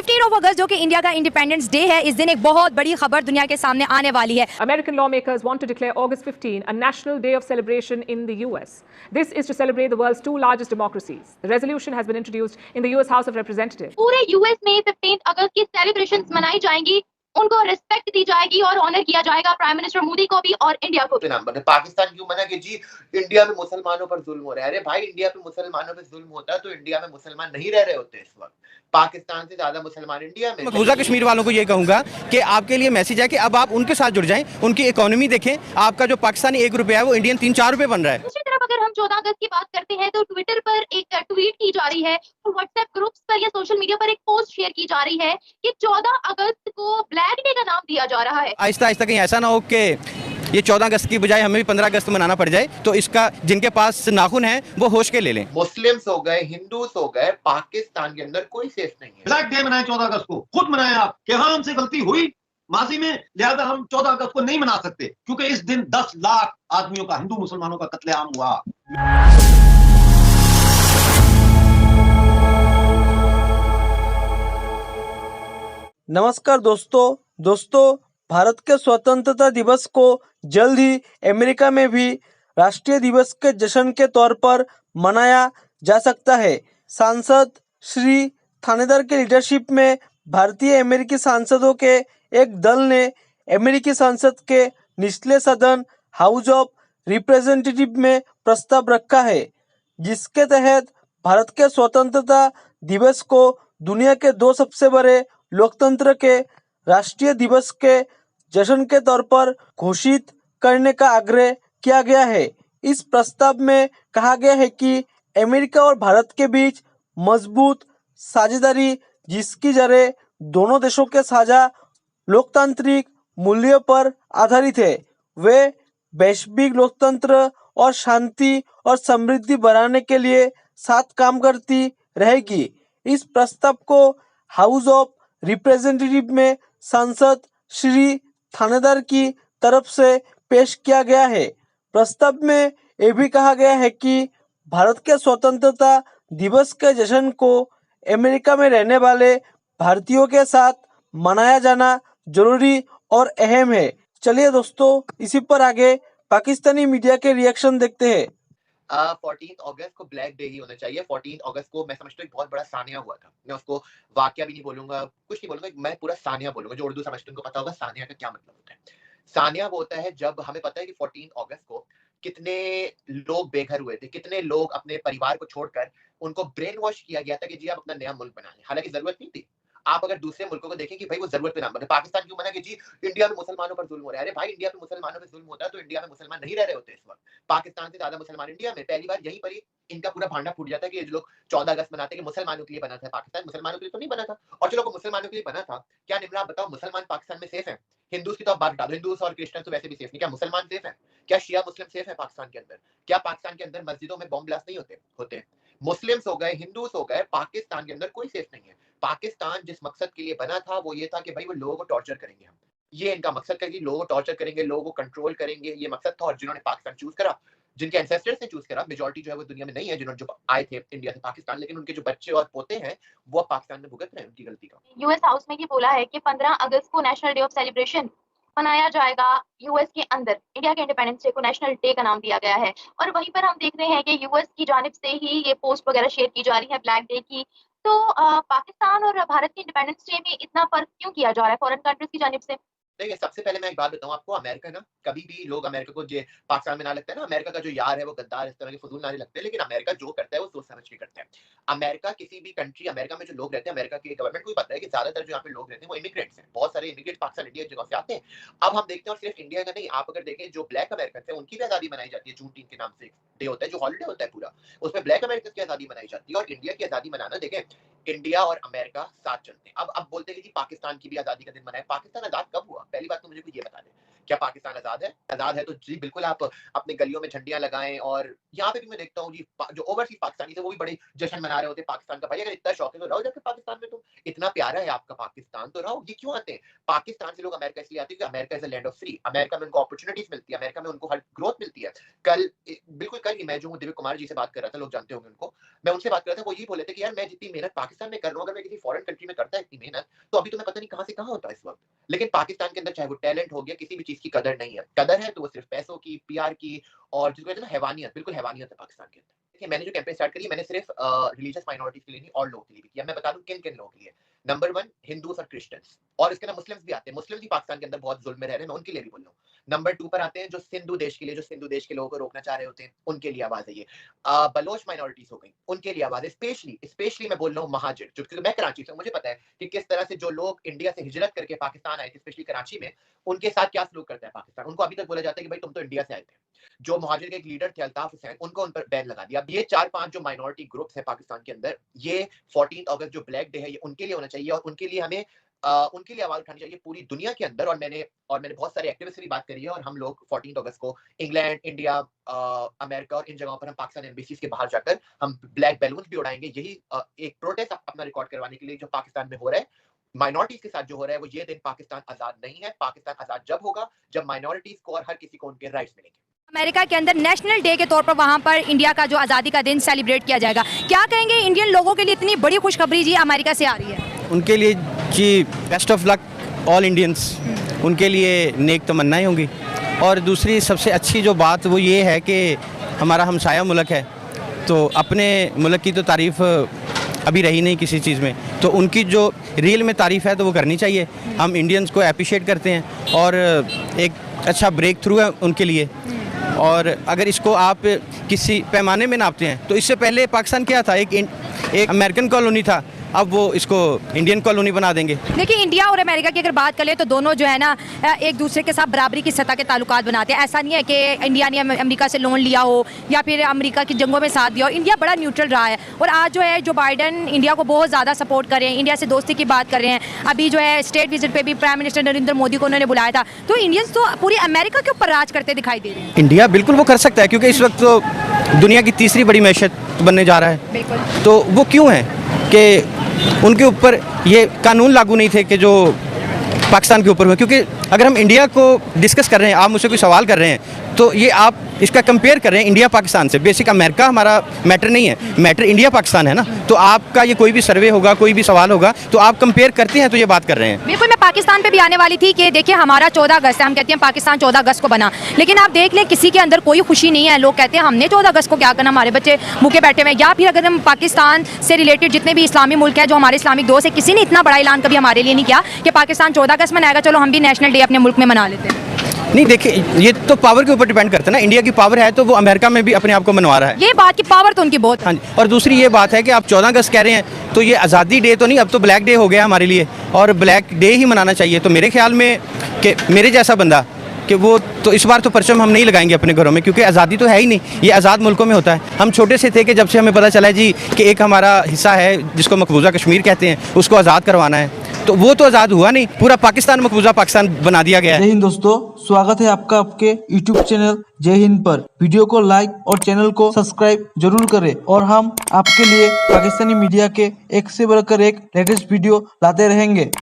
15 अगस्त जो कि इंडिया का इंडिपेंडेंस डे है, इस दिन एक बहुत बड़ी खबर दुनिया के सामने आने वाली है। American lawmakers want to declare August 15 a national day of celebration in the US. This is to celebrate the world's two largest democracies. The resolution has been introduced in the US House of Representatives. पूरे US में 15 अगस्त की celebrations मनाई जाएंगी, उनको respect दी जाएगी और honour किया जाएगा प्राइम मिनिस्टर मोदी को भी और इंडिया को भी। पाकिस्तान क्यों मना कि जी इंडिया में मुसलमानों पर जुल्म हो रहा है? अरे भाई, इंडिया पे मुसलमानों पे जुल्म होता है तो इंडिया में मुसलमान नहीं रह रहे होते इस वक्त। पाकिस्तान से ज्यादा मुसलमान इंडिया में। मकबूजा कश्मीर वालों को ये कहूंगा कि आपके लिए मैसेज है कि अब आप उनके साथ जुड़ जाएं, उनकी इकोनॉमी देखें। आपका जो पाकिस्तानी 1 रुपया है वो इंडियन 3-4 रुपए बन रहा है। दूसरी तरफ अगर हम 14 अगस्त की बात करते हैं तो ट्विटर पर एक ट्वीट की जा रही है और व्हाट्सएप ग्रुप्स पर या सोशल मीडिया पर एक पोस्ट शेयर की जा रही है कि 14 अगस्त को ब्लैक डे का नाम दिया जा रहा है। आहिस्ता आहिस्ता कहीं ऐसा ना हो कि ये 14 अगस्त की बजाय हमें भी 15 अगस्त मनाना पड़ जाए, तो इसका जिनके पास नाखून है वो होश के ले लें। मुस्लिम्स हो गए, हिंदूस हो गए, पाकिस्तान के अंदर कोई सेफ नहीं है। ब्लैक डे मनाए 14 अगस्त को, खुद मनाए आप कि हाँ हमसे गलती हुई माजी में, लिहाजा हम 14 अगस्त को नहीं मना सकते क्योंकि इस दिन 10 लाख आदमियों का, हिंदू मुसलमानों का कत्लेआम हुआ। नमस्कार दोस्तों, भारत के स्वतंत्रता दिवस को जल्द ही अमेरिका में भी राष्ट्रीय दिवस के जश्न के तौर पर मनाया जा सकता है। सांसद श्री थानेदार के लीडरशिप में भारतीय अमेरिकी सांसदों के एक दल ने अमेरिकी संसद के निचले सदन हाउस ऑफ रिप्रेजेंटेटिव में प्रस्ताव रखा है, जिसके तहत भारत के स्वतंत्रता दिवस को दुनिया के 2 सबसे बड़े लोकतंत्र के राष्ट्रीय दिवस के जश्न के तौर पर घोषित करने का आग्रह किया गया है। इस प्रस्ताव में कहा गया है कि अमेरिका और भारत के बीच मजबूत साझेदारी, जिसकी जड़ें दोनों देशों के साझा लोकतांत्रिक मूल्यों पर आधारित है, वे वैश्विक लोकतंत्र और शांति और समृद्धि बढ़ाने के लिए साथ काम करती रहेगी। इस प्रस्ताव को हाउस ऑफ रिप्रेजेंटेटिव में सांसद श्री थानेदार की तरफ से पेश किया गया है। प्रस्ताव में यह भी कहा गया है कि भारत के स्वतंत्रता दिवस के जश्न को अमेरिका में रहने वाले भारतीयों के साथ मनाया जाना जरूरी और अहम है। चलिए दोस्तों, इसी पर आगे पाकिस्तानी मीडिया के रिएक्शन देखते हैं। 14 अगस्त को ब्लैक डे ही होना चाहिए। 14 अगस्त को मैं समझता हूँ एक बहुत बड़ा सानिया हुआ था। मैं उसको वाकया भी नहीं बोलूंगा, कुछ नहीं बोलूंगा, मैं पूरा सानिया बोलूंगा। जो उर्दू समझते हैं उनको पता होगा सानिया का क्या मतलब होता है। सानिया वो होता है जब हमें पता है कि 14 अगस्त को कितने लोग बेघर हुए थे, कितने लोग अपने परिवार को छोड़कर उनको ब्रेन वॉश किया गया था कि जी आप अपना नया मुल्क बना लें, हालांकि जरूरत नहीं थी। आप अगर दूसरे मुल्कों को देखें कि भाई वो जरूरत पे नाम बने। पाकिस्तान क्यों मना कि जी इंडिया में मुसलमानों पर जुल्म हो रहा है? अरे भाई, इंडिया पे मुसलमानों पे जुल्म होता है तो इंडिया में मुसलमान नहीं रह रहे होते इस वक्त। पाकिस्तान से ज्यादा मुसलमान इंडिया में। पहली बार यहीं पर ही इनका पूरा भांडा फूट जाता है कि ये लोग 14 अगस्त मनाते हैं कि मुसलमानों के लिए बना था। पाकिस्तान मुसलमानों के लिए तो नहीं बना था। और चलो मुसलमानों के लिए बना था, क्या निमरा आप बताओ मुसलमान पाकिस्तान में सेफ है? हिंदूज की तो आप बात हटा दो, हिंदूज और क्रिश्चियन तो वैसे भी सेफ नहीं। क्या मुसलमान सेफ है? क्या शिया मुस्लिम सेफ है पाकिस्तान के अंदर? क्या पाकिस्तान के अंदर मस्जिदों में बॉम्ब ब्लास्ट नहीं होते? मुस्लिम्स हो गए, हिंदूज हो गए, पाकिस्तान के अंदर कोई सेफ नहीं है। पाकिस्तान जिस मकसद के लिए बना था वो ये था कि भाई वो लोगों को टॉर्चर करेंगे। हम ये इनका मकसद था कि लोगों को टॉर्चर करेंगे, लोगों को कंट्रोल करेंगे, ये मकसद था। और जिन्होंने पाकिस्तान चूज करा, जिनके एंसेस्टर्स ने चूज करा, मेजॉरिटी जो है वो दुनिया में नहीं है जिन्होंने जो आए थे इंडिया से पाकिस्तान, लेकिन उनके जो बच्चे और पोते हैं वो पाकिस्तान में भुगत रहे हैं उनकी गलती का। यूएस हाउस में ये बोला है कि 15 अगस्त को नेशनल डे ऑफ सेलिब्रेशन मनाया जाएगा यूएस के अंदर। इंडिया के इंडिपेंडेंस डे को नेशनल डे का नाम दिया गया है और वहीं पर हम देख रहे हैं कि यूएस की जानिब से ही ये पोस्ट वगैरह शेयर की जा रही है ब्लैक डे की। तो पाकिस्तान और भारत के इंडिपेंडेंस डे में इतना फर्क क्यों किया जा रहा है फॉरेन कंट्रीज की जानिब से? देखिए, सबसे पहले मैं एक बात बताऊं आपको, अमेरिका ना, कभी भी लोग अमेरिका को जो पाकिस्तान में ना लगता है ना, अमेरिका का जो यार है वो गद्दार, इस तरह के फजूल नारे लगते हैं, लेकिन अमेरिका जो करता है वो सोच समझ के करता है। अमेरिका किसी भी कंट्री, अमेरिका में जो लोग रहते हैं, अमेरिका की गवर्नमेंट को भी पता है कि ज्यादातर जो यहाँ पे लोग रहते हैं वो इमिग्रेंट्स हैं। बहुत सारे इमिग्रेंट पाकिस्तान, इंडिया जगह से आते हैं। अब हम देखते हैं, और सिर्फ इंडिया का नहीं, आप अगर देखें जो ब्लैक अमेरिकन है उनकी भी आजादी मनाई जाती है। जून 3 के नाम से डे होता है, जो हॉलिडे होता है पूरा, उसमें ब्लैक अमेरिकन की आजादी मनाई जाती है। और इंडिया की आजादी मनाना, देखें इंडिया और अमेरिका साथ चलते हैं। अब बोलते हैं कि पाकिस्तान की भी आजादी का दिन मनाए। पाकिस्तान आजाद कब हुआ? पहली बात तो मुझे ये बता दें, क्या पाकिस्तान आजाद है? आजाद है तो जी बिल्कुल आप अपने गलियों में झंडियां लगाएं। और यहाँ पे भी मैं देखता हूँ जी जो ओवरसीज पाकिस्तानी थे वो भी बड़े जश्न मना रहे होते पाकिस्तान का। भाई अगर इतना शौक है तो रहो जाकर पाकिस्तान में, तुम इतना प्यारा है आपका पाकिस्तान तो रहो। ये क्यों आते हैं पाकिस्तान से लोग अमेरिका? इसलिए आते हैं कि America is a land of free. America में उनको अपॉर्चुनिटीज मिलती है, अमेरिका में उनको हर ग्रोथ मिलती है। बिल्कुल कल ही मैं जो दिव्य कुमार जी से बात कर रहा था, लोग जानते होंगे उनको, मैं उनसे बात कर रहा था, वो यही बोले थे कि यार मैं जितनी मेहनत पाकिस्तान में कर रहा हूँ, अगर मैं किसी फॉरेन कंट्री में करता है इतनी मेहनत तो अभी तो मैं पता नहीं कहाँ से कहाँ होता है इस वक्त। लेकिन पाकिस्तान के अंदर चाहे वो टैलेंट हो गया, किसी भी चीज की कदर नहीं है। कदर है तो वो सिर्फ पैसों की, पीआर की, और जिसको कहते हैं ना हैवानियत, बिल्कुल हैवानियत है पाकिस्तान के अंदर। देखिए मैंने जो कैंपेन स्टार्ट करी है, मैंने सिर्फ रिलीजियस माइनॉरिटीज के लिए नहीं और लोगों के लिए भी किया। मैं बता दूं किन किन लोगों के लिए। नंबर 1 हिंदूज और क्रिश्चियंस, और इसके अंदर मुस्लिम्स भी आते हैं। मुस्लिम भी पाकिस्तान के अंदर बहुत जुल्म में रह रहे हैं, मैं उनके लिए भी बोल रहा हूँ। नंबर 2 पर आते हैं जो सिंधु देश के लिए, जो सिंधु देश के लोगों को रोकना चाह रहे होते हैं, उनके लिए आवाज है ये। बलोच माइनॉरिटीज हो गई, उनके लिए आवाज है। स्पेशली मैं बोल रहा हूँ महाजिर, जो मैं कराची से, मुझे पता है कि किस तरह से जो लोग इंडिया से हिजरत करके पाकिस्तान आए थे, स्पेशली कराची में, उनके साथ क्या सलूक करता है पाकिस्तान। उनको अभी तक बोला जाता है कि भाई तुम तो इंडिया से आए थे। जो मुहाजिर के एक लीडर थे अल्ताफ हुसैन, उनको उन पर बैन लगा दिया। अब ये 4-5 जो माइनॉरिटी ग्रुप्स है पाकिस्तान के अंदर, ये 14 अगस्त जो ब्लैक डे है, ये उनके लिए होना चाहिए और उनके लिए हमें उनके लिए आवाज उठानी चाहिए पूरी दुनिया के अंदर। और मैंने बहुत सारे एक्टिविस्ट से भी बात करी है, और हम लोग 14 अगस्त को इंग्लैंड, इंडिया, अमेरिका और इन जगहों पर हम पाकिस्तान एम्बेसीज के बाहर जाकर हम ब्लैक बैलून भी उड़ाएंगे। यही एक प्रोटेस्ट अपना रिकॉर्ड करवाने के लिए जो पाकिस्तान में हो रहा है माइनॉरिटीज के साथ जो हो रहा है, वो ये दिन पाकिस्तान आजाद नहीं है। पाकिस्तान आजाद जब होगा जब माइनॉरिटीज को और हर किसी को उनके राइट्स मिलेंगे। अमेरिका के अंदर नेशनल डे के तौर पर वहां पर इंडिया का जो आज़ादी का दिन सेलिब्रेट किया जाएगा, क्या कहेंगे इंडियन लोगों के लिए इतनी बड़ी खुशखबरी जी अमेरिका से आ रही है? उनके लिए जी best of luck all Indians, उनके लिए नेक तमन्नाएं होंगी। और दूसरी सबसे अच्छी जो बात वो ये है कि हमारा हमसाया मुल्क है, तो अपने मुल्क की तो तारीफ़ अभी रही नहीं किसी चीज़ में, तो उनकी जो रियल में तारीफ़ है तो वो करनी चाहिए। हम इंडियंस को अप्रिशिएट करते हैं और एक अच्छा ब्रेक थ्रू है उनके लिए। और अगर इसको आप किसी पैमाने में नापते हैं तो इससे पहले पाकिस्तान क्या था, एक अमेरिकन कॉलोनी था, अब वो इसको इंडियन कॉलोनी बना देंगे। देखिए इंडिया और अमेरिका की अगर बात करें तो दोनों जो है ना एक दूसरे के साथ बराबरी की सतह के ताल्लुकात बनाते हैं। ऐसा नहीं है कि इंडिया ने अमेरिका से लोन लिया हो या फिर अमेरिका की जंगों में साथ दिया हो। इंडिया बड़ा न्यूट्रल रहा है और आज जो है जो बाइडन इंडिया को बहुत ज़्यादा सपोर्ट कर रहे हैं, इंडिया से दोस्ती की बात कर रहे हैं। अभी जो है स्टेट विजिट पे भी प्राइम मिनिस्टर नरेंद्र मोदी को उन्होंने बुलाया था। तो इंडियंस तो पूरी अमेरिका के ऊपर राज करते दिखाई दे रहे हैं। इंडिया बिल्कुल वो कर सकता है, क्योंकि इस वक्त तो दुनिया की तीसरी बड़ी मैशत बनने जा रहा है। बिल्कुल। तो वो क्यों है कि उनके ऊपर ये कानून लागू नहीं थे कि जो पाकिस्तान के ऊपर हुए। क्योंकि अगर हम इंडिया को डिस्कस कर रहे हैं, आप मुझसे कोई सवाल कर रहे हैं, तो ये आप इसका कंपेयर कर रहे हैं इंडिया पाकिस्तान से। बेसिक अमेरिका हमारा मैटर नहीं है, मैटर इंडिया पाकिस्तान है ना। तो आपका ये कोई भी सर्वे होगा, कोई भी सवाल होगा, तो आप कंपेयर करते हैं तो ये बात कर रहे हैं। बिल्कुल, मैं पाकिस्तान पे भी आने वाली थी कि देखिए हमारा 14 अगस्त है, हम कहते हैं पाकिस्तान 14 अगस्त को बना, लेकिन आप देख लें किसी के अंदर कोई खुशी नहीं है। लोग कहते हैं हमने 14 अगस्त को क्या करना, हमारे बच्चे भूखे बैठे हुए हैं। या फिर अगर हम पाकिस्तान से रिलेटेड जितने भी इस्लामी मुल्क हैं, जो हमारे इस्लामिक दोस्त है, किसी ने इतना बड़ा ऐलान कभी हमारे लिए नहीं किया कि पाकिस्तान 14 अगस्त मनाएगा, चलो हम भी नेशनल डे अपने मुल्क में मना लेते हैं। नहीं देखिए, ये तो पावर के ऊपर डिपेंड करता है ना। इंडिया की पावर है तो वो अमेरिका में भी अपने आप को मनवा रहा है। ये बात की पावर तो उनकी बहुत है। हाँ जी। और दूसरी ये बात है कि आप 14 अगस्त कह रहे हैं तो ये आज़ादी डे तो नहीं, अब तो ब्लैक डे हो गया हमारे लिए, और ब्लैक डे ही मनाना चाहिए। तो मेरे ख्याल में कि मेरे जैसा बंदा कि वो तो इस बार तो परचम हम नहीं लगाएंगे अपने घरों में, क्योंकि आज़ादी तो है ही नहीं। ये आज़ाद मुल्कों में होता है। हम छोटे से थे कि जब से हमें पता चला जी कि एक हमारा हिस्सा है जिसको मकबूजा कश्मीर कहते हैं, उसको आज़ाद करवाना है, तो वो तो आज़ाद हुआ नहीं, पूरा पाकिस्तान मकबूजा पाकिस्तान बना दिया गया है। जय हिंद दोस्तों, स्वागत है आपका आपके YouTube चैनल जय हिंद पर। वीडियो को लाइक और चैनल को सब्सक्राइब जरूर करें, और हम आपके लिए पाकिस्तानी मीडिया के एक से बढ़कर एक लेटेस्ट वीडियो लाते रहेंगे।